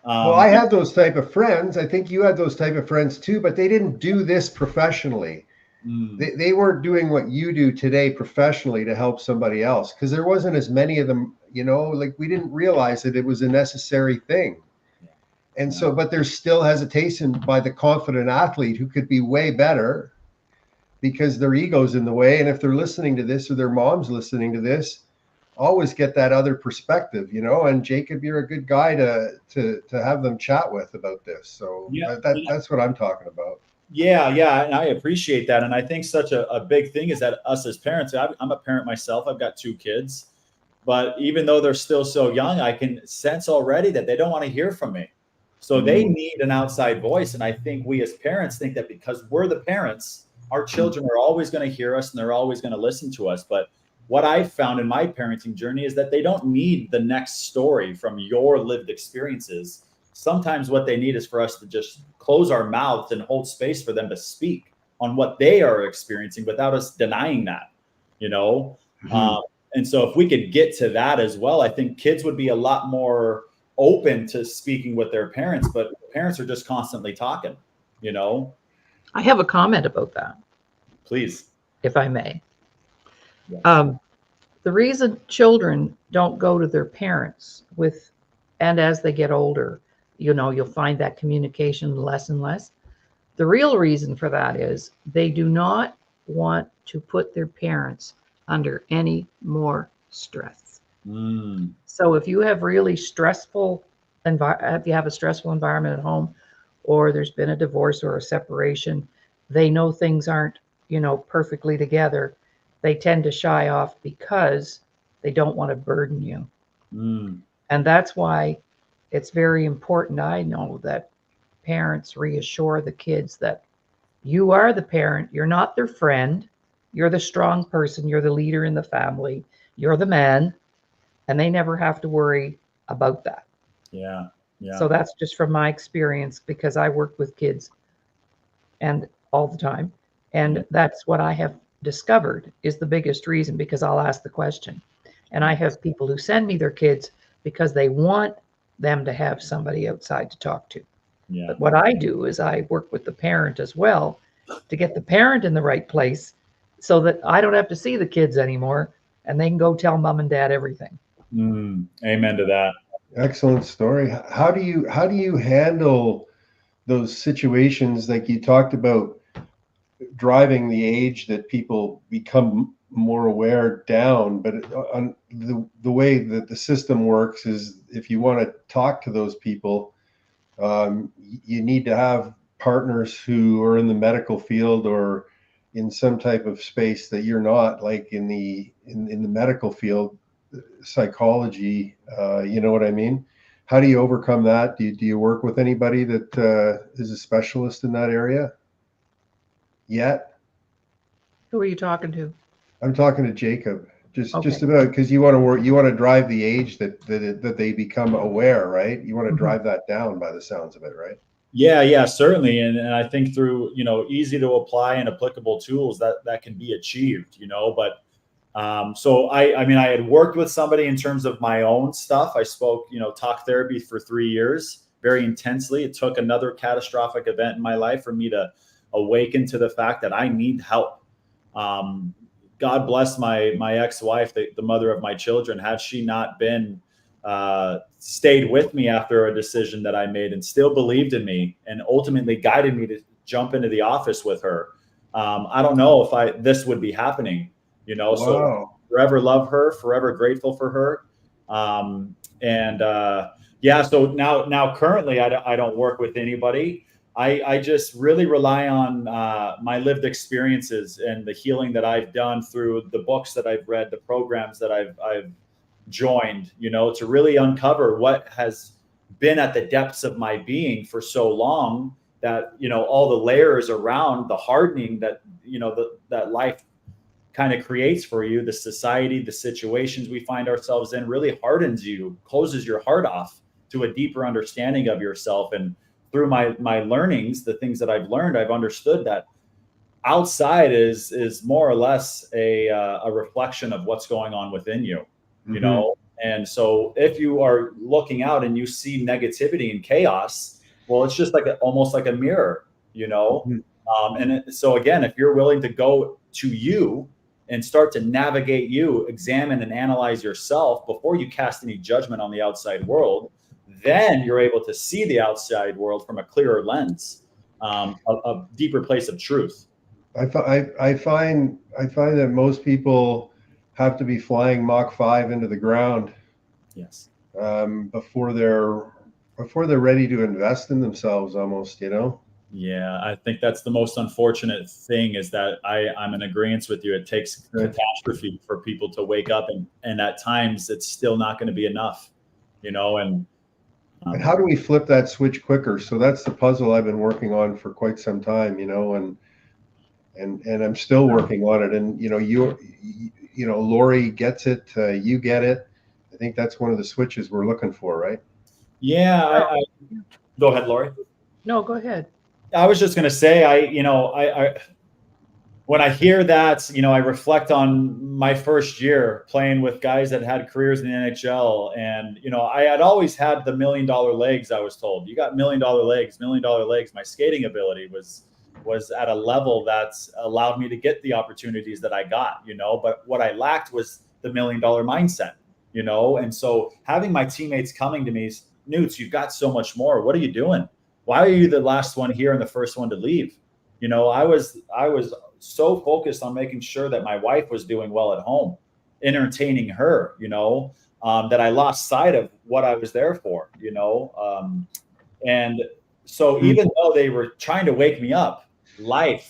Well, I had those type of friends. I think you had those type of friends too, but they didn't do this professionally. They weren't doing what you do today professionally to help somebody else, because there wasn't as many of them, like we didn't realize that it was a necessary thing. And so, but there's still hesitation by the confident athlete who could be way better because their ego's in the way. And if they're listening to this, or their mom's listening to this, always get that other perspective, and Jacob, you're a good guy to have them chat with about this. So that's what I'm talking about. Yeah, and I appreciate that. And I think such a big thing is that us as parents, I'm a parent myself, I've got 2 kids, but even though they're still so young, I can sense already that they don't want to hear from me. So they need an outside voice. And I think we as parents think that because we're the parents, our children are always going to hear us and they're always going to listen to us. But what I've found in my parenting journey is that they don't need the next story from your lived experiences. Sometimes what they need is for us to just close our mouths and hold space for them to speak on what they are experiencing without us denying that, And so if we could get to that as well, I think kids would be a lot more open to speaking with their parents, but parents are just constantly talking, I have a comment about that. Please. If I may. Yeah. The reason children don't go to their parents and as they get older, you'll find that communication less and less. The real reason for that is they do not want to put their parents under any more stress. So if you have really stressful if you have a stressful environment at home, or there's been a divorce or a separation, they know things aren't, perfectly together. They tend to shy off because they don't want to burden you. And that's why it's very important, I know, that parents reassure the kids that you are the parent, you're not their friend, you're the strong person, you're the leader in the family, you're the man, and they never have to worry about that. Yeah. So that's just from my experience, because I work with kids and all the time. And that's what I have discovered is the biggest reason, because I'll ask the question. And I have people who send me their kids because they want them to have somebody outside to talk to. Yeah. But what I do is I work with the parent as well to get the parent in the right place so that I don't have to see the kids anymore and they can go tell mom and dad everything. Amen to that. Excellent story. How do you handle those situations like you talked about, driving the age that people become more aware down? But on the way that the system works is, if you want to talk to those people, you need to have partners who are in the medical field or in some type of space that you're not, like in the medical field, psychology. You know what I mean? How do you overcome that? Do you work with anybody that is a specialist in that area yet? Who are you talking to? I'm talking to Jacob. Just Okay. about, because you want to work, you want to drive the age that they become aware, right? You want to drive that down by the sounds of it, right? Yeah, certainly. And I think through, easy to apply and applicable tools that can be achieved, but so I mean, I had worked with somebody in terms of my own stuff. I spoke, talk therapy for 3 years, very intensely. It took another catastrophic event in my life for me to awaken to the fact that I need help. God bless my ex-wife, the mother of my children. Had she not been stayed with me after a decision that I made and still believed in me and ultimately guided me to jump into the office with her, I don't know if this would be happening, Wow. So forever love her, forever grateful for her. So now currently I don't work with anybody. I just really rely on my lived experiences and the healing that I've done through the books that I've read, the programs that I've joined, to really uncover what has been at the depths of my being for so long, that, all the layers around the hardening that, that life kind of creates for you, the society, the situations we find ourselves in, really hardens you, closes your heart off to a deeper understanding of yourself. And through my learnings, the things that I've learned, I've understood that outside is more or less a reflection of what's going on within you, you know? And so if you are looking out and you see negativity and chaos, well, it's just almost like a mirror, so again, if you're willing to go to you and start to navigate you, examine and analyze yourself before you cast any judgment on the outside world, then you're able to see the outside world from a clearer lens, a deeper place of truth. I find that most people have to be flying Mach 5 into the ground, yes, before they're ready to invest in themselves, almost, Yeah, I think that's the most unfortunate thing, is that I'm in agreement with you. It takes catastrophe for people to wake up, and at times it's still not going to be enough, and how do we flip that switch quicker? So that's the puzzle I've been working on for quite some time, and I'm still working on it. And, Laurie gets it, you get it. I think that's one of the switches we're looking for, right? Yeah. Go ahead, Laurie. No, go ahead. I was just going to say, when I hear that, I reflect on my first year playing with guys that had careers in the NHL. And, I had always had the $1 million legs. I was told, you got $1 million legs, $1 million legs. My skating ability was at a level that's allowed me to get the opportunities that I got, but what I lacked was the $1 million mindset, and so having my teammates coming to me, Newts, you've got so much more. What are you doing? Why are you the last one here and the first one to leave? I was so focused on making sure that my wife was doing well at home, entertaining her, that I lost sight of what I was there for, and so even though they were trying to wake me up, my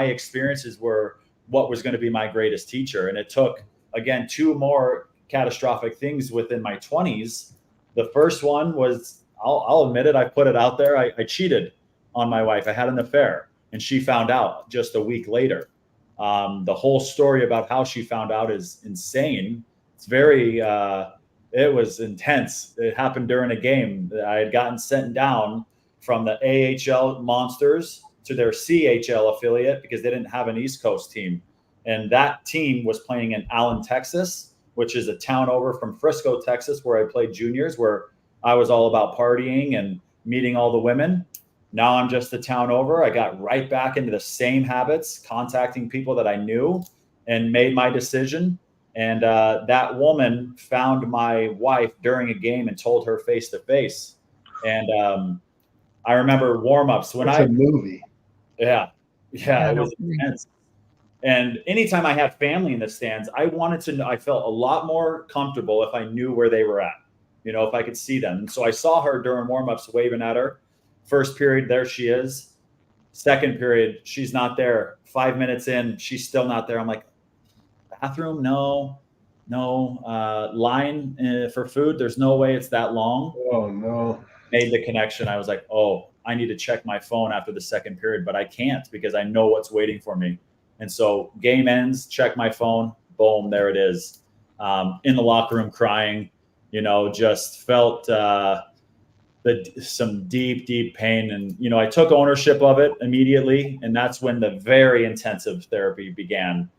experiences were what was going to be my greatest teacher. And it took, again, 2 more catastrophic things within my 20s. The first one was, I'll admit it, I put it out there. I cheated on my wife. I had an affair, and she found out just a week later. The whole story about how she found out is insane. It's very, it was intense. It happened during a game. I had gotten sent down from the AHL Monsters to their CHL affiliate because they didn't have an East Coast team. And that team was playing in Allen, Texas, which is a town over from Frisco, Texas, where I played juniors, where I was all about partying and meeting all the women. Now I'm just a town over. I got right back into the same habits, contacting people that I knew, and made my decision. And that woman found my wife during a game and told her face to face. And I remember warm-ups when it's a movie. Yeah, it was intense. And anytime I had family in the stands, I wanted to know, I felt a lot more comfortable if I knew where they were at, if I could see them. And so I saw her during warm-ups waving at her. First period, there she is. Second period, she's not there. 5 minutes in, she's still not there. I'm like, bathroom? No. Line for food? There's no way it's that long. Oh, no. Made the connection. I was like, oh, I need to check my phone after the second period, but I can't because I know what's waiting for me. And so game ends, check my phone, boom, there it is. In the locker room crying, just felt some deep, deep pain. And, I took ownership of it immediately. And that's when the very intensive therapy began,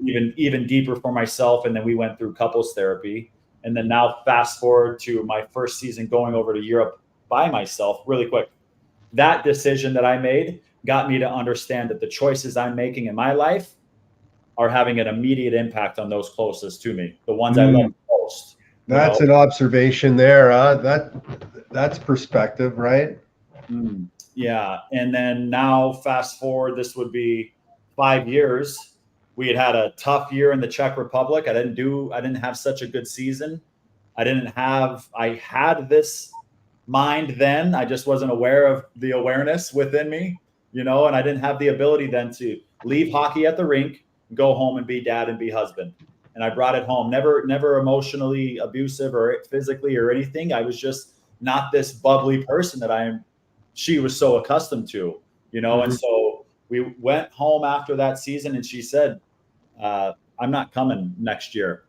even deeper for myself. And then we went through couples therapy. And then now fast forward to my first season going over to Europe by myself really quick. That decision that I made got me to understand that the choices I'm making in my life are having an immediate impact on those closest to me, the ones I love most. That's an observation there. That's perspective, right? Yeah. And then now fast forward, this would be 5 years. We had a tough year in the Czech Republic. I didn't have such a good season. I had this mind then. I just wasn't aware of the awareness within me, and I didn't have the ability then to leave hockey at the rink, go home and be dad and be husband. and I brought it home. Never emotionally abusive or physically or anything. I was just not this bubbly person that she was so accustomed to, you know? And so we went home after that season, and she said, I'm not coming next year.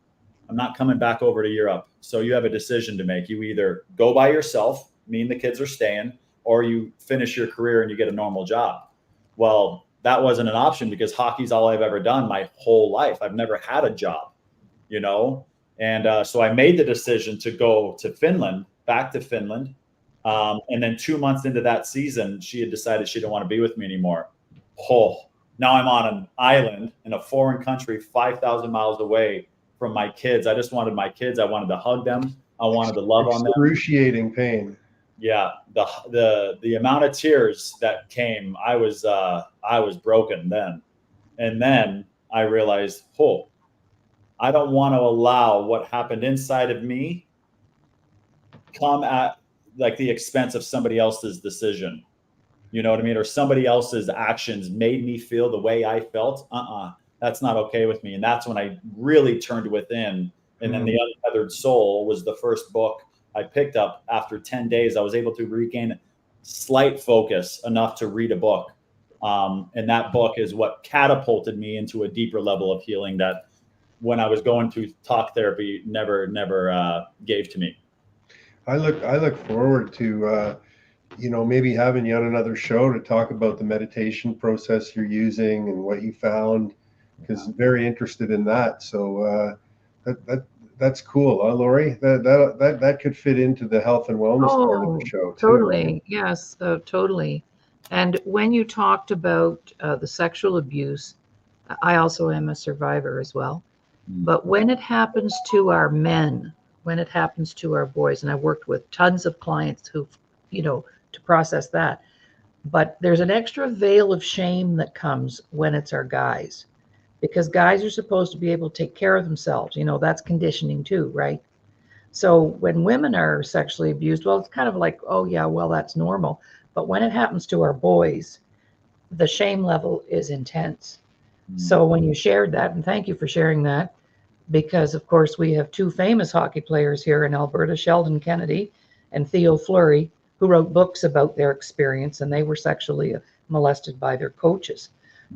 I'm not coming back over to Europe. So you have a decision to make. You either go by yourself, me and the kids are staying, or you finish your career and you get a normal job. Well, that wasn't an option because hockey's all I've ever done my whole life. I've never had a job, you know? And so I made the decision to go to Finland, back to Finland. And then 2 months into that season, she had decided she didn't want to be with me anymore. Now I'm on an island in a foreign country, 5,000 miles away from my kids. I just wanted my kids. I wanted to hug them. I wanted to love on them. Excruciating pain. Yeah. The amount of tears that came, I was broken then. And then I realized, I don't want to allow what happened inside of me come at like the expense of somebody else's decision. You know what I mean? Or somebody else's actions made me feel the way I felt. That's not okay with me. And that's when I really turned within. And then The Untethered Soul was the first book I picked up. After 10 days, I was able to regain slight focus enough to read a book. And that book is what catapulted me into a deeper level of healing that when I was going through talk therapy, never gave to me. I look forward to, maybe having you on another show to talk about the meditation process you're using and what you found, because I'm very interested in that. So that's cool, huh, Laurie? That could fit into the health and wellness part of the show too. Totally. Yes, totally. And when you talked about the sexual abuse, I also am a survivor as well. But when it happens to our men, when it happens to our boys, and I worked with tons of clients who, to process that. But there's an extra veil of shame that comes when it's our guys, because guys are supposed to be able to take care of themselves. That's conditioning too, right? So when women are sexually abused, well, it's kind of like, oh yeah, well, that's normal. But when it happens to our boys, the shame level is intense. So when you shared that, and thank you for sharing that, because of course we have two famous hockey players here in Alberta, Sheldon Kennedy and Theo Fleury, who wrote books about their experience, and they were sexually molested by their coaches.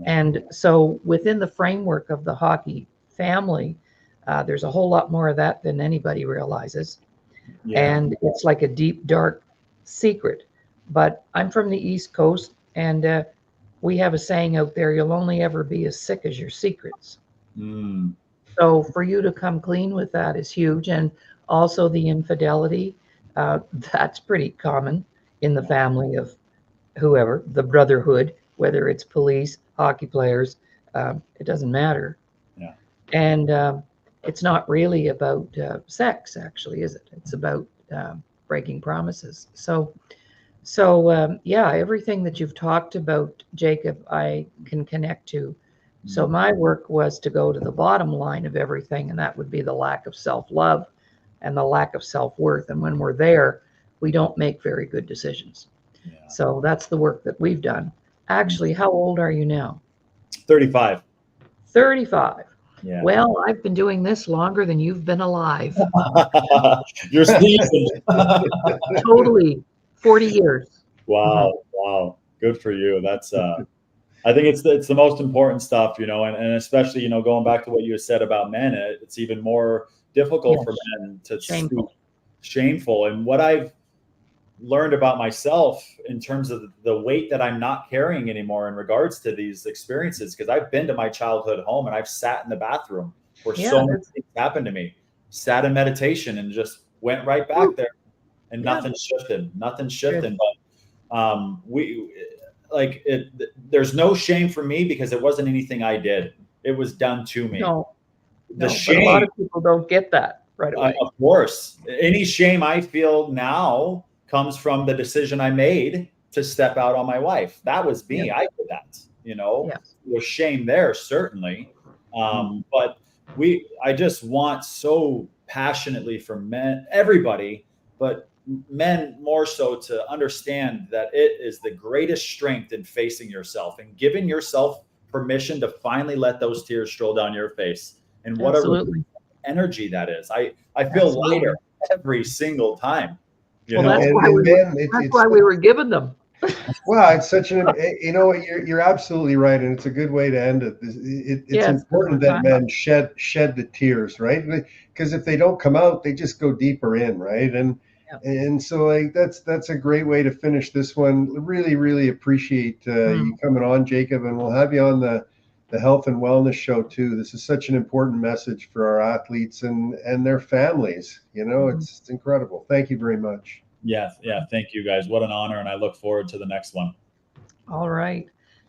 And so within the framework of the hockey family, there's a whole lot more of that than anybody realizes. And it's like a deep, dark secret. But I'm from the East Coast, and we have a saying out there, you'll only ever be as sick as your secrets. So for you to come clean with that is huge. And also the infidelity, that's pretty common in the family of whoever, the brotherhood, whether it's police, hockey players, it doesn't matter. And it's not really about sex, actually, is it? It's about breaking promises. So everything that you've talked about, Jacob, I can connect to. So my work was to go to the bottom line of everything, and that would be the lack of self-love and the lack of self-worth. And when we're there, we don't make very good decisions. So that's the work that we've done. Actually, how old are you now? 35. 35. Yeah. Well, I've been doing this longer than you've been alive. You're seasoned. Totally. 40 years. Wow. Good for you. That's I think it's the most important stuff, and especially, going back to what you said about men, it's even more difficult for men to shameful. And what I've learned about myself in terms of the weight that I'm not carrying anymore in regards to these experiences, because I've been to my childhood home and I've sat in the bathroom where so many things happened to me, sat in meditation and just went right back there, and nothing shifted. But there's no shame for me because it wasn't anything I did. It was done to me. The shame, but a lot of people don't get that right away. Of course. Any shame I feel now comes from the decision I made to step out on my wife. That was me. I did that, There's shame there, certainly. But I just want so passionately for men, everybody, but men more so, to understand that it is the greatest strength in facing yourself and giving yourself permission to finally let those tears stroll down your face and what Absolutely. a energy that is. I feel Absolutely. lighter every single time. Well, that's why we were given them. Well, it's such an, you know, you're absolutely right, and it's a good way to end it. It's important that men shed the tears, right? Because if they don't come out, they just go deeper in, right? And so like that's a great way to finish this one. Really, really appreciate you coming on, Jacob, and we'll have you on the health and wellness show too. This is such an important message for our athletes and their families. You know, it's incredible. Thank you very much. Yeah. Thank you guys. What an honor. And I look forward to the next one. All right.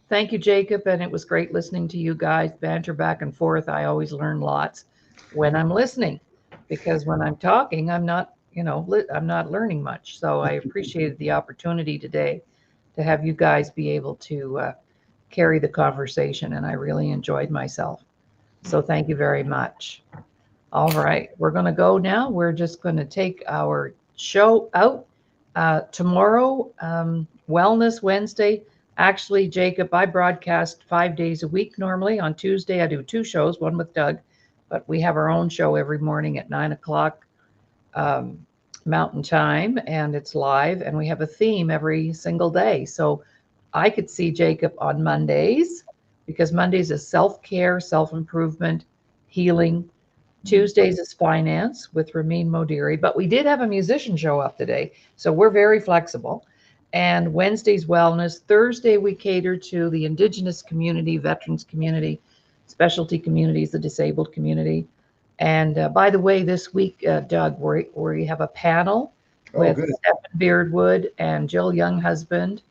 Thank you, Jacob. And it was great listening to you guys banter back and forth. I always learn lots when I'm listening, because when I'm talking, I'm not, I'm not learning much. So I appreciated the opportunity today to have you guys be able to carry the conversation. And I really enjoyed myself. So thank you very much. All right. We're going to go now. We're just going to take our show out tomorrow, Wellness Wednesday. Actually, Jacob, I broadcast 5 days a week normally. On Tuesday, I do 2 shows, one with Doug, but we have our own show every morning at 9 o'clock Mountain Time, and it's live, and we have a theme every single day. So I could see Jacob on Mondays, because Mondays is self-care, self-improvement, healing. Tuesdays is finance with Ramin Modiri, but we did have a musician show up today, so we're very flexible. And Wednesday's wellness. Thursday, we cater to the Indigenous community, veterans community, specialty communities, the disabled community. And by the way, this week, Doug, we have a panel with Stephen Beardwood and Jill Younghusband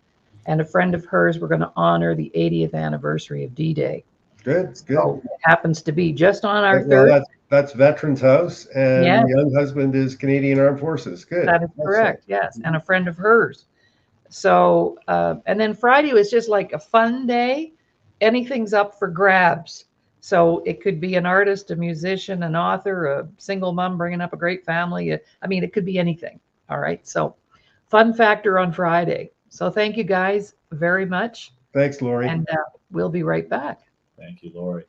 and a friend of hers. We're going to honor the 80th anniversary of D-Day. Good. So it happens to be just on our third. That's Veterans House, and Younghusband is Canadian Armed Forces. Good. That is correct. Yes, and a friend of hers. So, and then Friday was just like a fun day. Anything's up for grabs. So it could be an artist, a musician, an author, a single mom bringing up a great family. I mean, it could be anything. All right. So fun factor on Friday. So thank you guys very much. Thanks, Laurie. And we'll be right back. Thank you, Laurie.